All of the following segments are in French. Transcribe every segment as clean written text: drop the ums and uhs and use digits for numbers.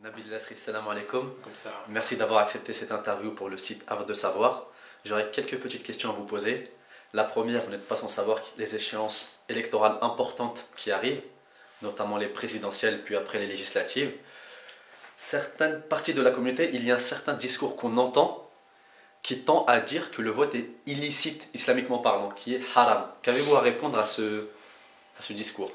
Nabil Lasri, salam alaikum. Comme ça. Merci d'avoir accepté cette interview pour le site Art de Savoir. J'aurais quelques petites questions à vous poser. La première, vous n'êtes pas sans savoir les échéances électorales importantes qui arrivent, notamment les présidentielles puis après les législatives. Certaines parties de la communauté, il y a un certain discours qu'on entend qui tend à dire que le vote est illicite, islamiquement parlant, qui est haram. Qu'avez-vous à répondre à ce discours?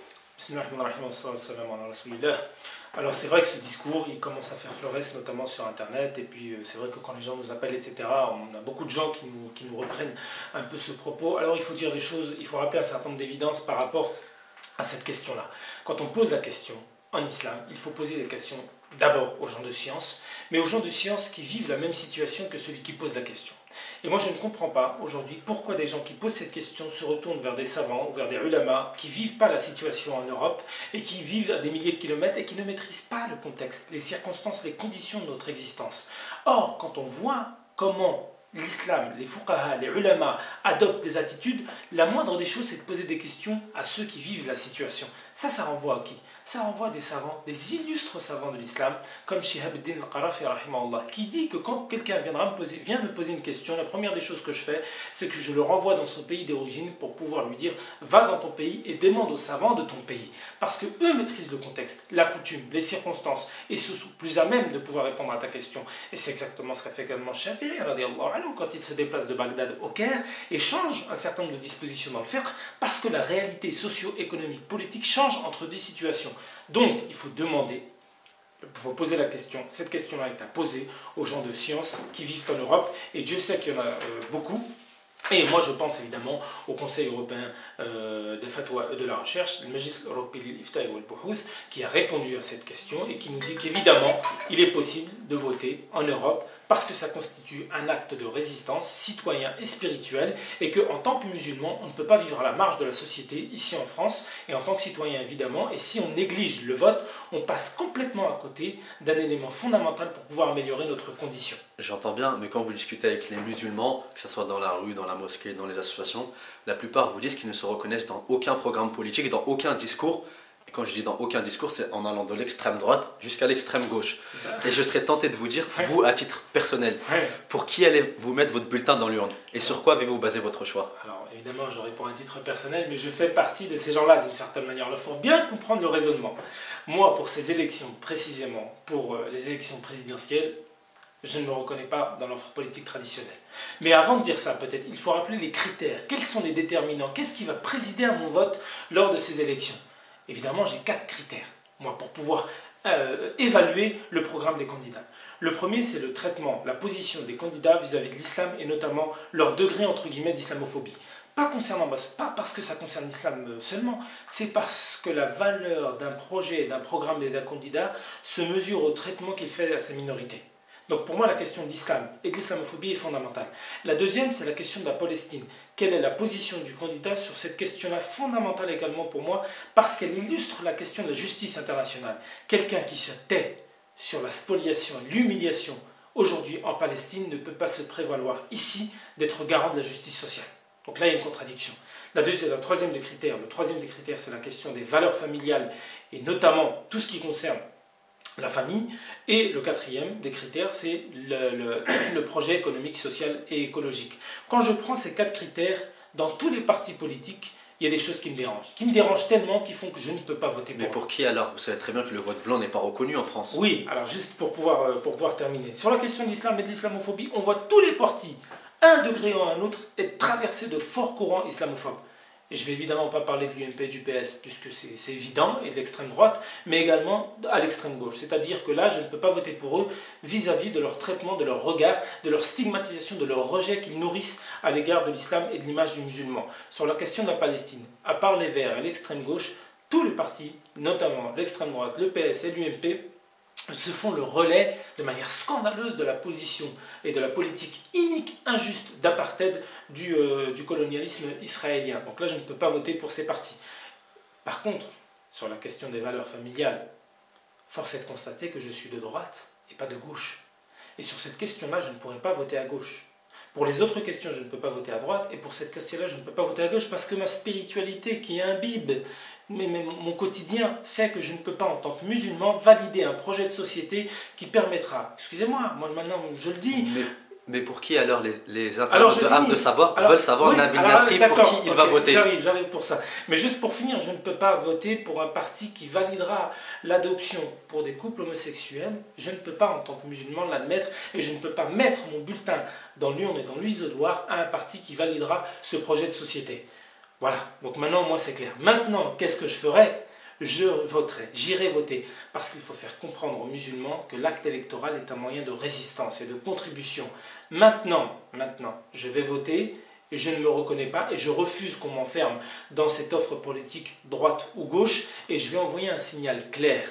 Alors c'est vrai que ce discours, il commence à faire florès, notamment sur Internet, et puis c'est vrai que quand les gens nous appellent, etc., on a beaucoup de gens qui nous reprennent un peu ce propos. Alors il faut dire des choses, il faut rappeler un certain nombre d'évidences par rapport à cette question-là. Quand on pose la question en islam, il faut poser les questions d'abord aux gens de science, mais aux gens de science qui vivent la même situation que celui qui pose la question. Et moi je ne comprends pas aujourd'hui pourquoi des gens qui posent cette question se retournent vers des savants ou vers des ulamas qui ne vivent pas la situation en Europe et qui vivent à des milliers de kilomètres et qui ne maîtrisent pas le contexte, les circonstances, les conditions de notre existence. Or, quand on voit comment l'islam, les fuqaha, les ulama adoptent des attitudes, la moindre des choses c'est de poser des questions à ceux qui vivent la situation. Ça renvoie à qui? Ça renvoie à des savants, des illustres savants de l'islam, comme Shihab ad-Din al-Qarafi, qui dit que quand quelqu'un vient me poser une question, la première des choses que je fais, c'est que je le renvoie dans son pays d'origine pour pouvoir lui dire « Va dans ton pays et demande aux savants de ton pays ». Parce qu'eux maîtrisent le contexte, la coutume, les circonstances, et se sont plus à même de pouvoir répondre à ta question. Et c'est exactement ce qu'a fait également Shafi'i, quand il se déplace de Bagdad au Caire, et change un certain nombre de dispositions dans le fiqh, parce que la réalité socio-économique, politique change entre deux situations. Donc, il faut demander, il faut poser la question. Cette question-là est à poser aux gens de science qui vivent en Europe. Et Dieu sait qu'il y en a beaucoup. Et moi, je pense évidemment au Conseil européen des fatwas de la recherche, le Majlis Européen de l'Ifta et al-Buhuth, qui a répondu à cette question et qui nous dit qu'évidemment, il est possible de voter en Europe parce que ça constitue un acte de résistance citoyen et spirituel et qu'en tant que musulman, on ne peut pas vivre à la marge de la société ici en France et en tant que citoyen évidemment. Et si on néglige le vote, on passe complètement à côté d'un élément fondamental pour pouvoir améliorer notre condition. J'entends bien, mais quand vous discutez avec les musulmans, que ce soit dans la rue, dans la mosquée, dans les associations, la plupart vous disent qu'ils ne se reconnaissent dans aucun programme politique, dans aucun discours. Et quand je dis dans aucun discours, c'est en allant de l'extrême droite jusqu'à l'extrême gauche. Et je serais tenté de vous dire, vous, à titre personnel, pour qui allez-vous mettre votre bulletin dans l'urne? Et sur quoi avez-vous basé votre choix? Alors évidemment, je réponds à titre personnel, mais je fais partie de ces gens-là d'une certaine manière. Il faut bien comprendre le raisonnement. Moi, pour ces élections, précisément, pour les élections présidentielles, je ne me reconnais pas dans l'offre politique traditionnelle. Mais avant de dire ça, peut-être, il faut rappeler les critères. Quels sont les déterminants? Qu'est-ce qui va présider à mon vote lors de ces élections? Évidemment, j'ai 4 critères, moi, pour pouvoir évaluer le programme des candidats. Le premier, c'est le traitement, la position des candidats vis-à-vis de l'islam et notamment leur degré, entre guillemets, d'islamophobie. Pas parce que ça concerne l'islam seulement, c'est parce que la valeur d'un projet, d'un programme et d'un candidat se mesure au traitement qu'il fait à sa minorité. Donc pour moi, la question d'islam et de l'islamophobie est fondamentale. La deuxième, c'est la question de la Palestine. Quelle est la position du candidat sur cette question-là, fondamentale également pour moi, parce qu'elle illustre la question de la justice internationale. Quelqu'un qui se tait sur la spoliation et l'humiliation aujourd'hui en Palestine ne peut pas se prévaloir ici d'être garant de la justice sociale. Donc là, il y a une contradiction. Le troisième des critères, c'est la question des valeurs familiales et notamment tout ce qui concerne la famille. Et le quatrième des critères, c'est le projet économique, social et écologique. Quand je prends ces 4 critères, dans tous les partis politiques, il y a des choses qui me dérangent tellement qu'ils font que je ne peux pas voter pour eux. Mais pour qui alors? Vous savez très bien que le vote blanc n'est pas reconnu en France. Oui, alors juste pour pouvoir terminer. Sur la question de l'islam et de l'islamophobie, on voit tous les partis, un degré ou un autre, être traversés de forts courants islamophobes. Et je ne vais évidemment pas parler de l'UMP, du PS, puisque c'est évident, et de l'extrême droite, mais également à l'extrême gauche. C'est-à-dire que là, je ne peux pas voter pour eux vis-à-vis de leur traitement, de leur regard, de leur stigmatisation, de leur rejet qu'ils nourrissent à l'égard de l'islam et de l'image du musulman. Sur la question de la Palestine, à part les Verts et l'extrême gauche, tous les partis, notamment l'extrême droite, le PS et l'UMP, se font le relais de manière scandaleuse de la position et de la politique inique, injuste d'apartheid du colonialisme israélien. Donc là, je ne peux pas voter pour ces partis. Par contre, sur la question des valeurs familiales, force est de constater que je suis de droite et pas de gauche. Et sur cette question-là, je ne pourrais pas voter à gauche. Pour les autres questions, je ne peux pas voter à droite, et pour cette question-là, je ne peux pas voter à gauche, parce que ma spiritualité qui imbibe mon quotidien fait que je ne peux pas, en tant que musulman, valider un projet de société qui permettra, excusez-moi, moi maintenant je le dis. Mais pour qui alors les internautes de Arbre de Savoir veulent savoir oui, Nabil Nasri pour qui il va voter? J'arrive pour ça. Mais juste pour finir, je ne peux pas voter pour un parti qui validera l'adoption pour des couples homosexuels. Je ne peux pas, en tant que musulman, l'admettre, et je ne peux pas mettre mon bulletin dans l'urne et dans l'isoloir à un parti qui validera ce projet de société. Voilà, donc maintenant, moi c'est clair. Maintenant, qu'est-ce que je ferai? Je voterai, j'irai voter, parce qu'il faut faire comprendre aux musulmans que l'acte électoral est un moyen de résistance et de contribution. Maintenant, je vais voter, et je ne me reconnais pas, et je refuse qu'on m'enferme dans cette offre politique droite ou gauche, et je vais envoyer un signal clair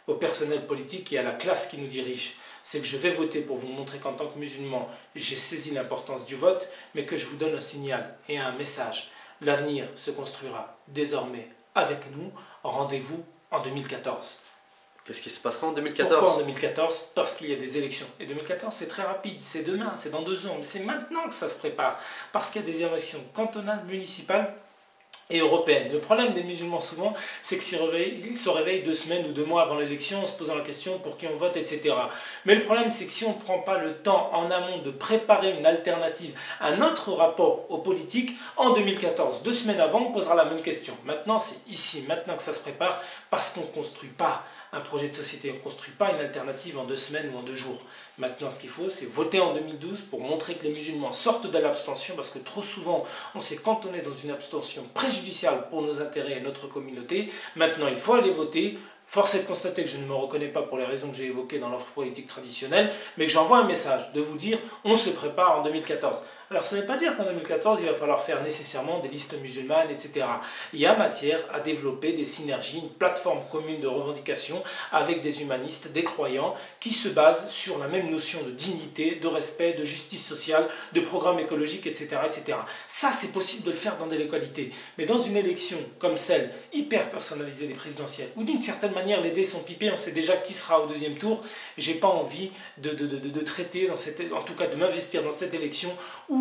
au personnel politique et à la classe qui nous dirige. C'est que je vais voter pour vous montrer qu'en tant que musulman, j'ai saisi l'importance du vote, mais que je vous donne un signal et un message. L'avenir se construira désormais avec nous. Rendez-vous en 2014. Qu'est-ce qui se passera en 2014? Pourquoi en 2014? Parce qu'il y a des élections. Et 2014, c'est très rapide, c'est demain, c'est dans 2 ans. Mais c'est maintenant que ça se prépare. Parce qu'il y a des élections cantonales, municipales et européenne. Le problème des musulmans souvent, c'est qu'ils se réveillent 2 semaines ou 2 mois avant l'élection en se posant la question pour qui on vote, etc. Mais le problème, c'est que si on ne prend pas le temps en amont de préparer une alternative, un autre rapport aux politiques, en 2014, 2 semaines avant, on posera la même question. Maintenant, c'est ici, maintenant que ça se prépare, parce qu'on ne construit pas un projet de société, on ne construit pas une alternative en 2 semaines ou en 2 jours. Maintenant, ce qu'il faut, c'est voter en 2012 pour montrer que les musulmans sortent de l'abstention, parce que trop souvent, on s'est cantonné dans une abstention préjudiciable pour nos intérêts et notre communauté. Maintenant, il faut aller voter. Force est de constater que je ne me reconnais pas pour les raisons que j'ai évoquées dans l'offre politique traditionnelle, mais que j'envoie un message de vous dire on se prépare en 2014. Alors ça ne veut pas dire qu'en 2014 il va falloir faire nécessairement des listes musulmanes, etc. Il y a matière à développer des synergies, une plateforme commune de revendication avec des humanistes, des croyants, qui se basent sur la même notion de dignité, de respect, de justice sociale, de programme écologique, etc. etc. Ça c'est possible de le faire dans des localités. Mais dans une élection comme celle, hyper personnalisée des présidentielles, où d'une certaine manière les dés sont pipés, on sait déjà qui sera au 2e tour, j'ai pas envie de traiter, en tout cas de m'investir dans cette élection où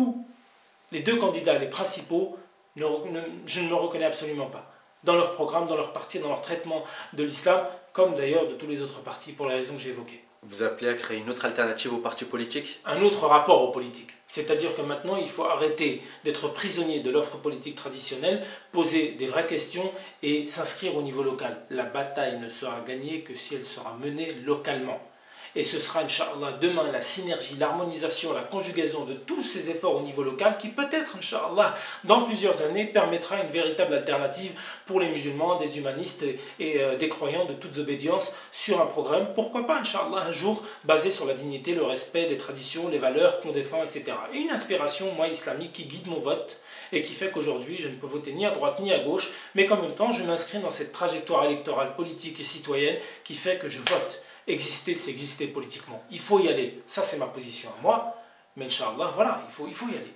les 2 candidats, les principaux, je ne me reconnais absolument pas. Dans leur programme, dans leur parti, dans leur traitement de l'islam, comme d'ailleurs de tous les autres partis pour les raisons que j'ai évoquées. Vous appelez à créer une autre alternative aux partis politiques? Un autre rapport aux politiques. C'est-à-dire que maintenant, il faut arrêter d'être prisonnier de l'offre politique traditionnelle, poser des vraies questions et s'inscrire au niveau local. La bataille ne sera gagnée que si elle sera menée localement. Et ce sera, Inch'Allah, demain la synergie, l'harmonisation, la conjugaison de tous ces efforts au niveau local qui peut-être, Inch'Allah, dans plusieurs années, permettra une véritable alternative pour les musulmans, des humanistes et des croyants de toutes obédiences sur un programme, pourquoi pas, Inch'Allah, un jour basé sur la dignité, le respect, les traditions, les valeurs qu'on défend, etc. Et une inspiration, moi, islamique, qui guide mon vote et qui fait qu'aujourd'hui, je ne peux voter ni à droite ni à gauche, mais qu'en même temps, je m'inscris dans cette trajectoire électorale, politique et citoyenne qui fait que je vote. Exister, c'est exister politiquement. Il faut y aller. Ça, c'est ma position à moi. Mais Inch'Allah, voilà, il faut y aller.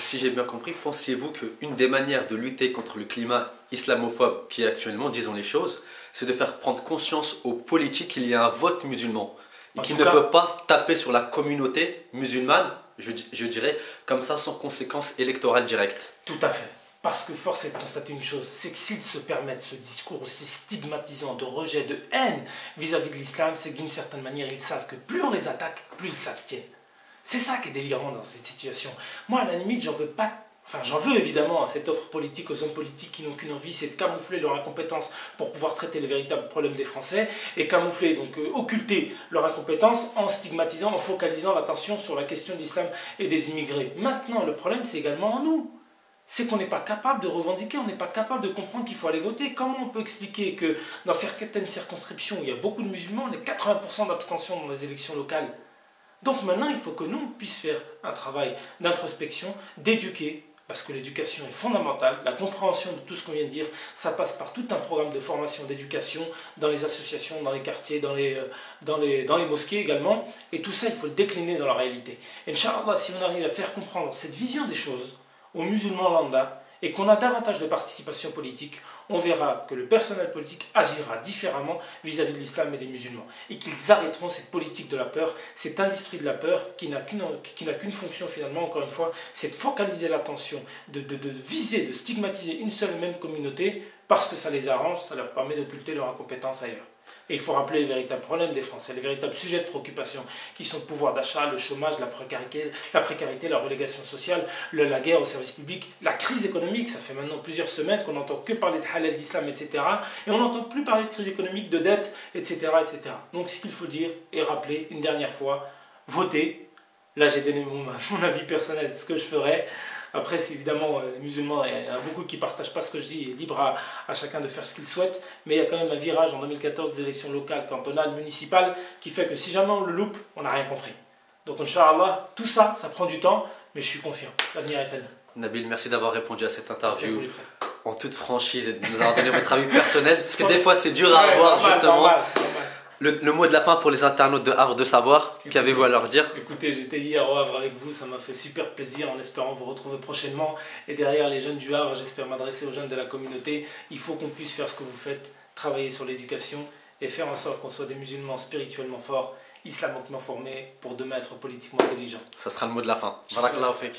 Si j'ai bien compris, pensez-vous qu'une des manières de lutter contre le climat islamophobe qui est actuellement, disons les choses, c'est de faire prendre conscience aux politiques qu'il y a un vote musulman et qu'il ne peut pas taper sur la communauté musulmane, je dirais, comme ça, sans conséquence électorale directe? Tout à fait. Parce que force est de constater une chose, c'est que s'ils se permettent ce discours aussi stigmatisant de rejet, de haine vis-à-vis de l'islam, c'est que d'une certaine manière, ils savent que plus on les attaque, plus ils s'abstiennent. C'est ça qui est délirant dans cette situation. Moi, à la limite, j'en veux pas... Enfin, j'en veux évidemment à cette offre politique aux hommes politiques qui n'ont qu'une envie, c'est de camoufler leur incompétence pour pouvoir traiter les véritables problèmes des Français et camoufler, donc occulter leur incompétence en stigmatisant, en focalisant l'attention sur la question de l'islam et des immigrés. Maintenant, le problème, c'est également en nous. C'est qu'on n'est pas capable de revendiquer, on n'est pas capable de comprendre qu'il faut aller voter. Comment on peut expliquer que dans certaines circonscriptions où il y a beaucoup de musulmans, on est 80% d'abstention dans les élections locales? Donc maintenant, il faut que nous puissions faire un travail d'introspection, d'éduquer, parce que l'éducation est fondamentale. La compréhension de tout ce qu'on vient de dire, ça passe par tout un programme de formation, d'éducation, dans les associations, dans les quartiers, dans les mosquées également. Et tout ça, il faut le décliner dans la réalité. Et Inch'Allah, si on arrive à faire comprendre cette vision des choses aux musulmans lambda, et qu'on a davantage de participation politique, on verra que le personnel politique agira différemment vis-à-vis de l'islam et des musulmans. Et qu'ils arrêteront cette politique de la peur, cette industrie de la peur qui n'a qu'une fonction finalement, encore une fois, c'est de focaliser l'attention, de viser, de stigmatiser une seule et même communauté parce que ça les arrange, ça leur permet d'occulter leur incompétence ailleurs. Et il faut rappeler les véritables problèmes des Français, les véritables sujets de préoccupation qui sont le pouvoir d'achat, le chômage, la précarité, la relégation sociale, la guerre au service public, la crise économique. Ça fait maintenant plusieurs semaines qu'on n'entend que parler de halal, d'islam, etc. Et on n'entend plus parler de crise économique, de dette, etc., etc. Donc ce qu'il faut dire et rappeler une dernière fois, votez. Là j'ai donné mon avis personnel, ce que je ferais. Après, c'est évidemment, les musulmans, il y en a beaucoup qui ne partagent pas ce que je dis, libre à chacun de faire ce qu'il souhaite, mais il y a quand même un virage en 2014 des élections locales, cantonales, municipales, qui fait que si jamais on le loupe, on n'a rien compris. Donc, Inch'Allah, tout ça, ça prend du temps, mais je suis confiant. L'avenir est à nous. Nabil, merci d'avoir répondu à cette interview en toute franchise et de nous avoir donné votre avis personnel, parce que des fois, c'est dur à avoir, normal, justement. Normal. Le mot de la fin pour les internautes de Havre de Savoir, qu'avez-vous à leur dire? Écoutez, j'étais hier au Havre avec vous, ça m'a fait super plaisir en espérant vous retrouver prochainement. Et derrière les jeunes du Havre, j'espère m'adresser aux jeunes de la communauté. Il faut qu'on puisse faire ce que vous faites, travailler sur l'éducation et faire en sorte qu'on soit des musulmans spirituellement forts, islamiquement formés, pour demain être politiquement intelligents. Ça sera le mot de la fin. Barakallahu fik.